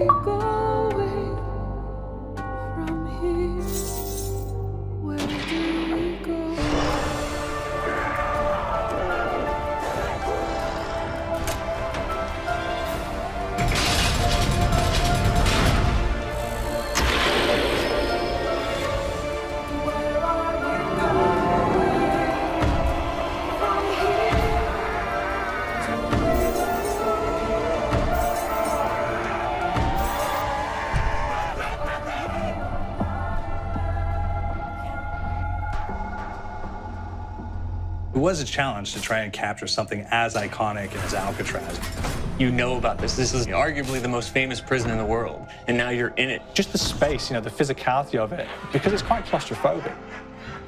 going from here? Where do we go? It was a challenge to try and capture something as iconic as Alcatraz. You know about this. This is arguably the most famous prison in the world, and now you're in it. Just the space, the physicality of it, because it's quite claustrophobic.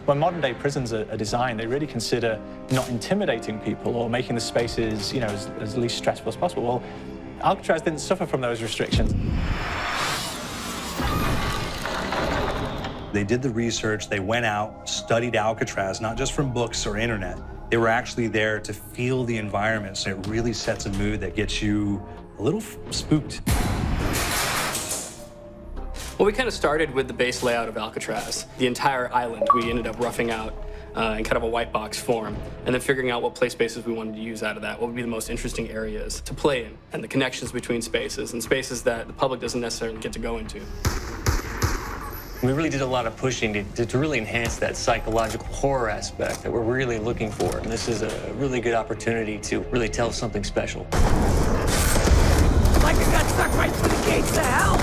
When modern-day prisons are designed, they really consider not intimidating people or making the spaces, as least stressful as possible. Well, Alcatraz didn't suffer from those restrictions. They did the research, they went out, studied Alcatraz, not just from books or internet. They were actually there to feel the environment, so it really sets a mood that gets you a little spooked. Well, we kind of started with the base layout of Alcatraz. The entire island we ended up roughing out in kind of a white box form, and then figuring out what play spaces we wanted to use out of that, what would be the most interesting areas to play in, and the connections between spaces, and spaces that the public doesn't necessarily get to go into. We really did a lot of pushing to really enhance that psychological horror aspect that we're really looking for. And this is a really good opportunity to really tell something special. Like I got stuck right through the gates to hell!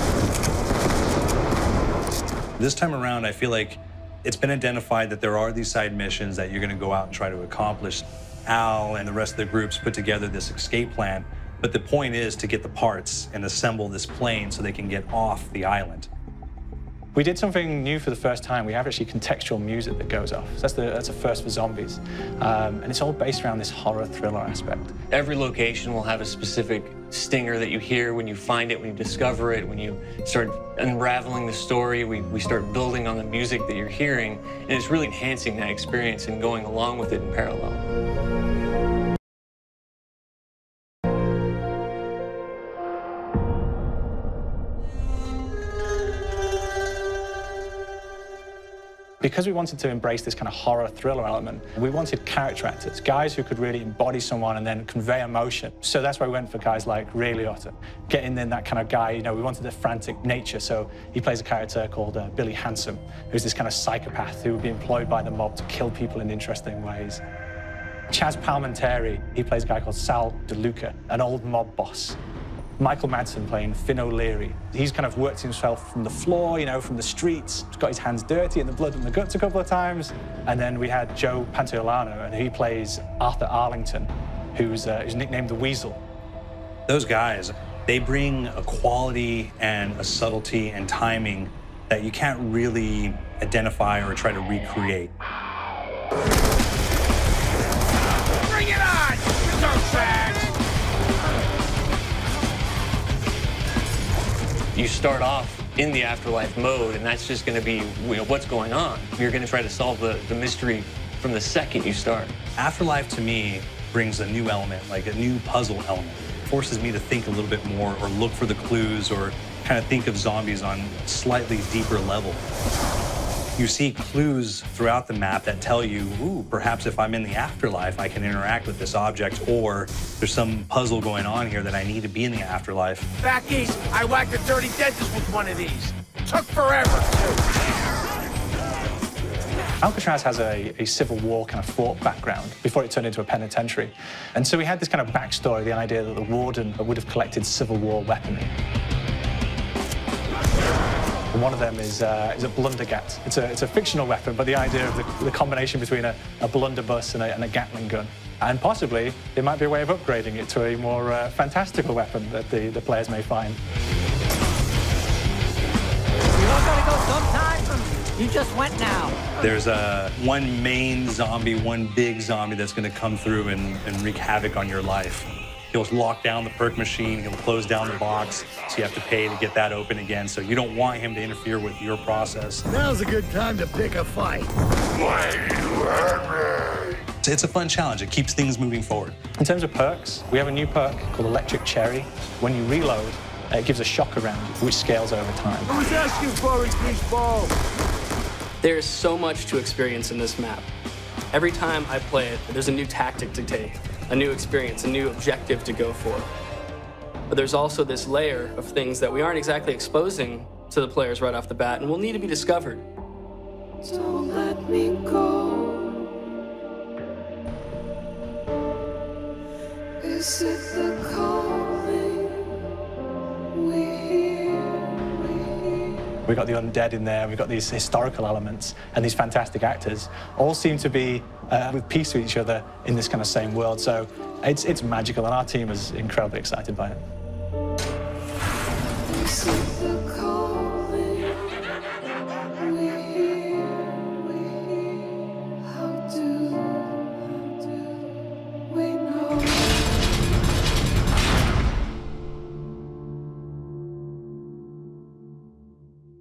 This time around, I feel like it's been identified that there are these side missions that you're going to go out and try to accomplish. Al and the rest of the groups put together this escape plan, but the point is to get the parts and assemble this plane so they can get off the island. We did something new for the first time. We have actually contextual music that goes off. So that's a first for zombies. And it's all based around this horror thriller aspect. Every location will have a specific stinger that you hear when you find it, when you discover it, when you start unraveling the story. We start building on the music that you're hearing, and it's really enhancing that experience and going along with it in parallel. Because we wanted to embrace this kind of horror thriller element, we wanted character actors, guys who could really embody someone and then convey emotion. So that's why we went for guys like Ray Liotta, getting in that kind of guy, we wanted a frantic nature. So he plays a character called Billy Handsome, who's this kind of psychopath who would be employed by the mob to kill people in interesting ways. Chaz Palminteri, he plays a guy called Sal DeLuca, an old mob boss. Michael Madsen playing Finn O'Leary. He's kind of worked himself from the floor, from the streets. He's got his hands dirty in the blood and the guts a couple of times. And then we had Joe Pantoliano, and he plays Arthur Arlington, who's nicknamed the Weasel. Those guys, they bring a quality and a subtlety and timing that you can't really identify or try to recreate. Bring it on! Dirtbags! You start off in the afterlife mode, and that's just going to be what's going on. You're going to try to solve the mystery from the second you start. Afterlife, to me, brings a new element, like a new puzzle element. It forces me to think a little bit more or look for the clues or kind of think of zombies on a slightly deeper level. You see clues throughout the map that tell you, ooh, perhaps if I'm in the afterlife, I can interact with this object, or there's some puzzle going on here that I need to be in the afterlife. Back east, I whacked a dirty dentist with one of these. Took forever, too. Alcatraz has a Civil War kind of fort background before it turned into a penitentiary. And so we had this kind of backstory, the idea that the warden would have collected Civil War weaponry. And one of them is a blundergat. It's a fictional weapon, but the idea of the combination between a blunderbuss and a Gatling gun. And possibly, there might be a way of upgrading it to a more fantastical weapon that the players may find. You all gotta go sometime? You just went now. There's one main zombie, one big zombie that's going to come through and wreak havoc on your life. He'll lock down the perk machine, he'll close down the box, so you have to pay to get that open again. So you don't want him to interfere with your process. Now's a good time to pick a fight. Why you hurt me? It's a fun challenge. It keeps things moving forward. In terms of perks, we have a new perk called Electric Cherry. When you reload, It gives a shock around you, which scales over time. I was asking for it, please, ball. There is so much to experience in this map. Every time I play it, there's a new tactic to take, a new experience, a new objective to go for. But there's also this layer of things that we aren't exactly exposing to the players right off the bat and will need to be discovered. Don't let me go. Is it the calling we hear? We've got the undead in there, we've got these historical elements, and these fantastic actors all seem to be with peace with each other in this kind of same world. So it's magical, and our team is incredibly excited by it. Is it the